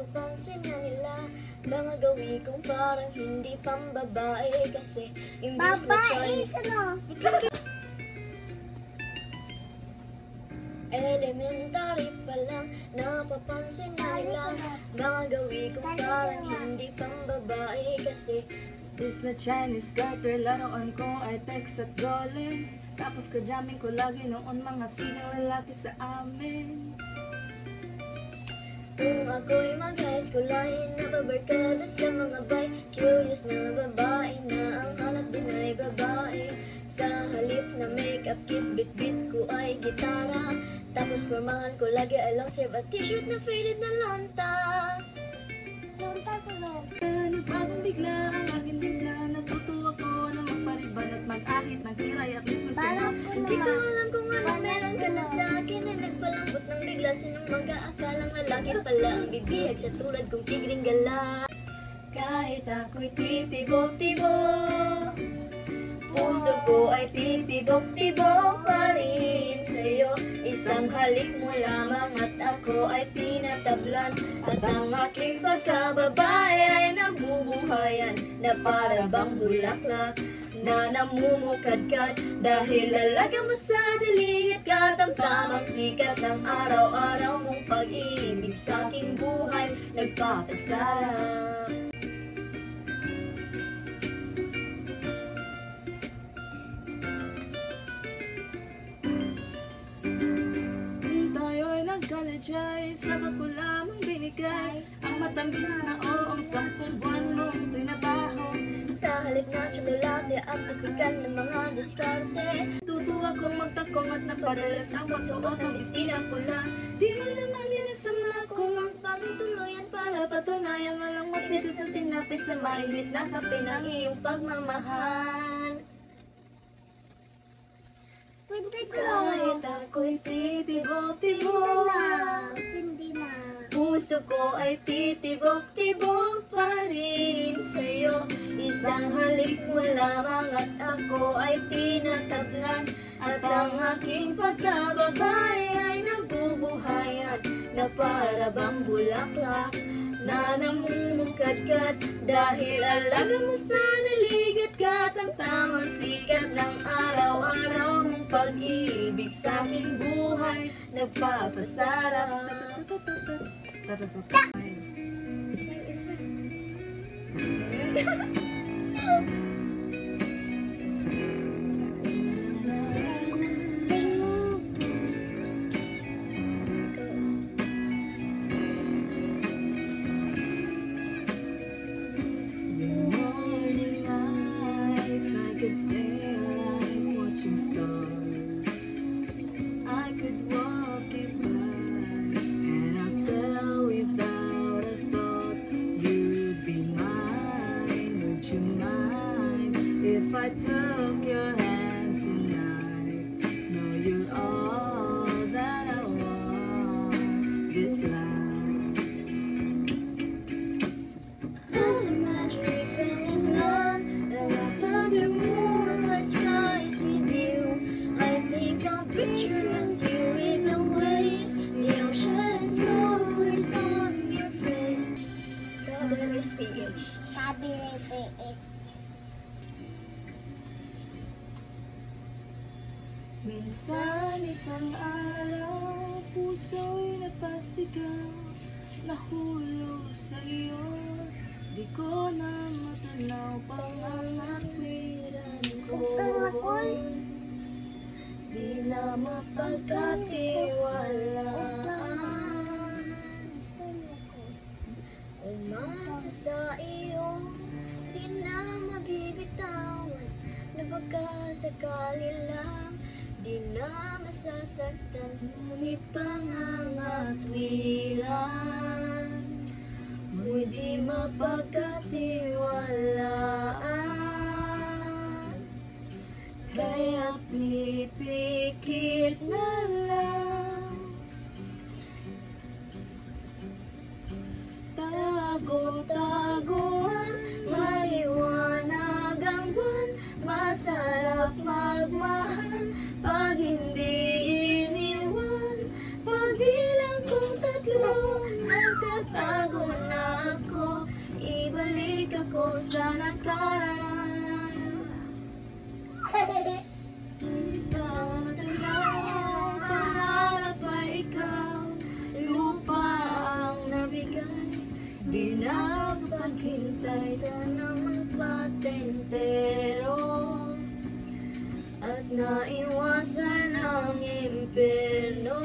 napapansin na nila mga gawi kong parang hindi pambabae. Kasi imbis na Chinese elementary pa lang, napapansin na nila mga gawi kong parang hindi pambabae. Kasi is na Chinese gutter, laruan ko ay text at Rollins. Tapos kajamin ko lagi noon mga sinong lalaki sa amin. kung ako'y mag-high school ay nababarkada sa mga bay, curious na babae na ang hanap din ay babae. Sa halip na make-up kit, bit-bit ko ay gitara. Tapos formahan ko lagi ay long sleeve at t-shirt na faded na lonta. Nagpagong bigla ang aking bigla, natutuwa ko na magpariban at mag-ahit ng kiray at least magsunod. Hindi ko alam kung ano meron ka na sa akin, ay nagpalambot ng bigla. Sinong mag-aakalang lalaki pala ang bibihag sa tulad kong tigring gala. Kahit ako'y titibok-tibok, puso ko ay titibok-tibok pa rin sa'yo. Isang halik mo lamang at ako ay tinatablan, at ang aking pagkababae ay nabubuhayan na para bang bulaklak na namumukadkad. Dahil lalaga mo sa daligid ka, tamtamang sikat ng araw-araw mong pag-ibig sa aking buhay nagpapasarap. College ay saka ko lamang binigay ang matamis na oong 10 buwan mong trinabaho. Sa halip na tsokolate at tipikal ng mga diskarte, Tutuwa kong magtakong at napadalas ang pagsuot ng istinang pula. Di mo naman nilasam na kung ang pagtuluyan para patunayan walang matigas na tinapis sa mainit na kape ng iyong pagmamahal. Kahit ako'y titibok-tibok, puso ko ay titibok-tibok pa rin sa'yo. Isang halik mo lamang at ako ay tinatablan, at ang aking pagkababae ay nabubuhayan na para bang bulaklak na namumukadkad. Dahil alaga mo sa daligid ka, tamtamang sikat ng araw-araw mong pag-ibig sa aking buhay nagpapasarap. Could stay alive watching stars. I could walk you by, and I'll tell without a thought you'd be mine. Would you mind if I took your hand tonight? No, you're all that I want this life. I'll imagine we fell in love, and I'll tell you picture as you read the waves, the ocean's colors on your face. Strawberry PH. Strawberry PH. Minsan isang araw, puso'y nagpasigaw, nahulog sa iyo. Di ko na matanaw Pangangatwiran ko. Di na mapagkatiwalaan. Umasa sa iyo, di na mabibitawan, na pagkasakali lang, di na masasaktan. Ngunit pangangatwiran mo'y di mapagkatiwalaan. Kaya't pipikit na lang, tagong-taguan, maliwanag ang buwan. Masarap magmahal pag hindi iniwan. Pagbilang kong 3, nagtatago nakaraan. Tanaw, pangarap ay ikaw, lupa ang nabigay, di na paghintay, sana magpatentero at naiwasan ang impyerno.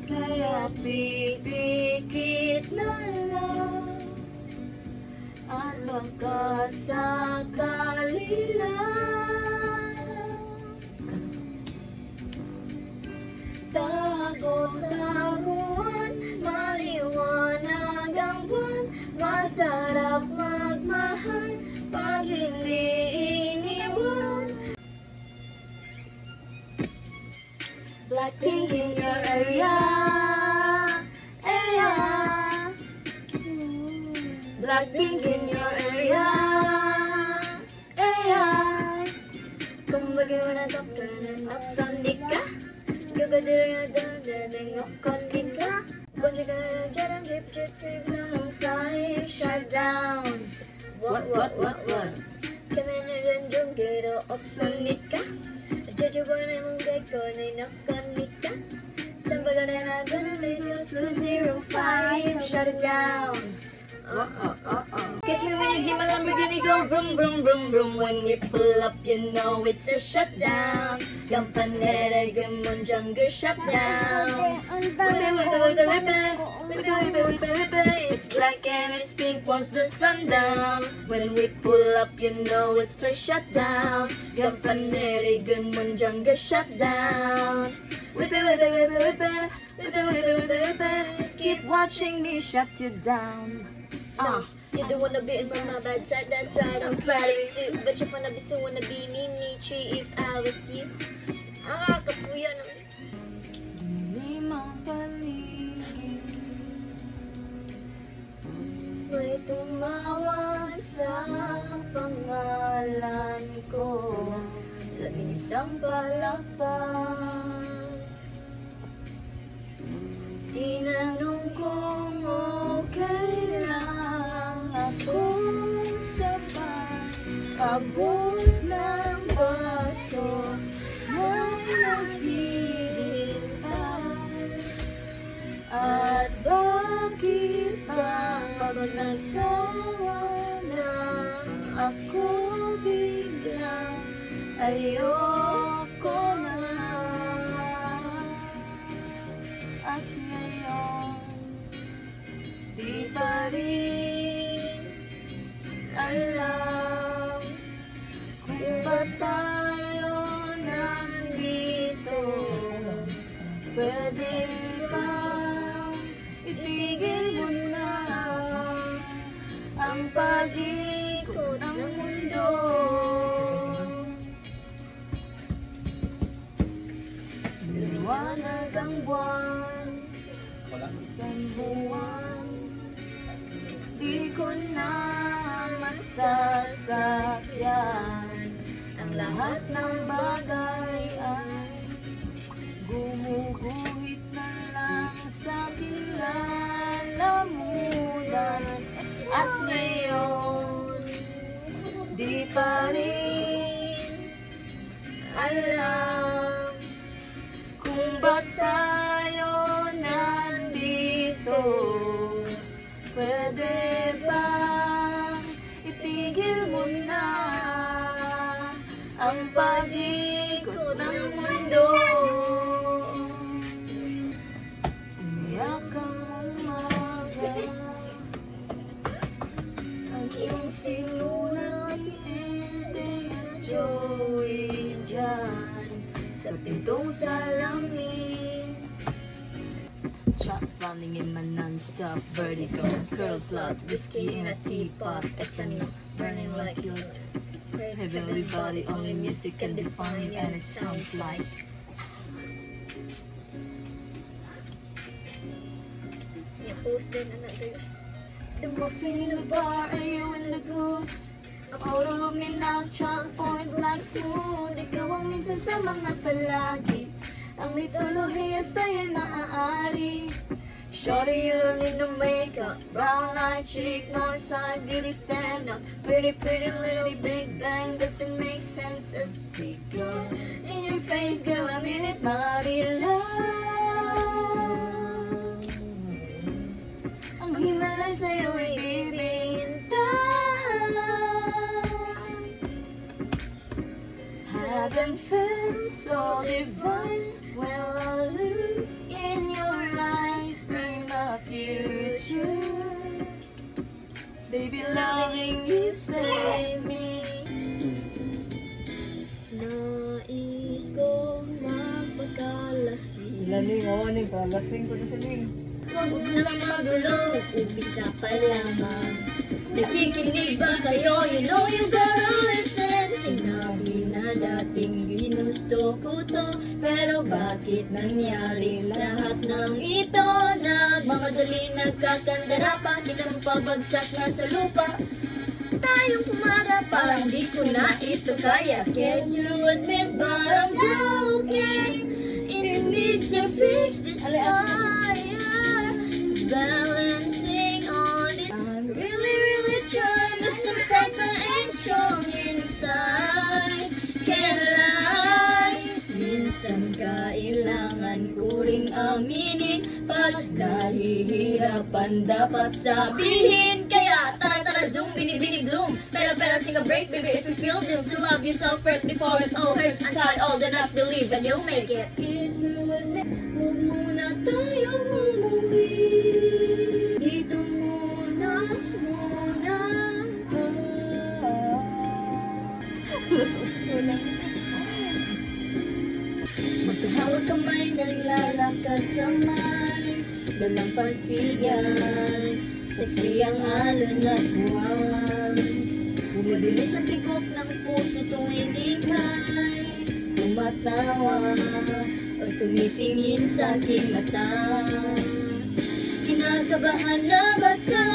Kaya pipikit na lang at baka sakali lang tago-taguan, maliwanag ang buwan, masarap magmahal pag hindi iniwan. Blackpink in your area, area. Blackpink in your area, area. Kung bagaimana dokteran apsanika, gagadirin na dadaling okonika. Bunjika jarang drip drip drip lang say shut down. What? Kamena dan gero opsanika. Jajawan ay mong gayko na nakanika. Tambaga na gonna radio 205, shut it down. Catch me when you hear my Lamborghini go vroom vroom vroom vroom. When you pull up, you know it's a shutdown. Campanera, Gamunjanga shutdown. It's black and it's pink once the sun down. When we pull up, you know it's a shutdown. Campanera, Gamunjanga shutdown. Whip it, keep watching me shut you down. You don't wanna be in my bad side, that's right, I'm sliding too. But you wanna be, so wanna be me, Nietzsche, if I was you. Kapuya naman. Hindi mapaligid. May tumawag sa pangalan ko, labing isang palakpak. Tinanong kung okay lang ako sa pag-abot ng baso ng naghihintay. At bakit ba pag nasawa na ako biglang ayoko na. At ngayon, di pa rin alam kung ba tayo nandito. Pwede bang itigil mo na ang pag-ikot ng mundo? Liwanag ang buwan, isang buwan, di ko na masasakyan. Ang lahat ng bagay ay gumuguhit na lang sa lalamunan. At ngayon, di pa rin alam kung ba't tayo nandito. Pwede bang itigil mo na ang pag-ikot ng mundo? Umiyak ang umaga, ang iyong sinulat, Ede at Joey dyan sa pintong salamin. Shot falling in my non-stop vertigo. Curl plot, whiskey in a teapot. Eternal, burning like your heavenly body. Only music can define, and it sounds like Post din na natin. The muffin in the bar, and you in the goose. A photo of me now, chalk point like smooth. Ikaw ang minsan sa mga palagi. Ang mitolohiya sa'yo'y maaari. Shorty, you don't need no makeup. Brown eye cheek, north side, beauty stand up. Pretty, pretty little Big Bang doesn't make sense as a sequel. In your face, girl, I'm in it, body love. Ang himalay sa'yo ay bibintang. Haven't felt so divine. Well, I'll look in your eyes and my future. Baby, loving you save me. Nais kong magpagkalasing. Laning, oo, ning kalasing ko na siya ning. Huwag lang magulo, umpisa pa lamang. Nakikinig ba kayo? You know you gotta listen. Sinabi na dating ginusto ko to, pero bakit nangyari lahat ng ito? Nagmamadali, nagkakandara pa, di na pabagsak na sa lupa. Tayong pumarap, parang di ko na ito kaya. Scared to admit, but I'm broken. And need to fix this fire. Balancing on it. I'm really trying, but sometimes I ain't strong inside. Can't lie. Minsan kailangan ko ring aminin, pag nahihirapan dapat sabihin. Kaya tara zoom, bini bloom. Pero take a break, baby, if you feel doomed. To love yourself first before it all hurts. Untie all the knots, believe and you'll make it. Scared to admit, huwag muna tayong umuwi. Dito muna. Magkahawag kamay, naglalakad sa may dalang pasigan. Sexy ang alon at buwan. Bumibilis ang tibok ng puso tuwing ika'y tumatawa o tumitingin sa aking mata. Kinakabahan na ba ka?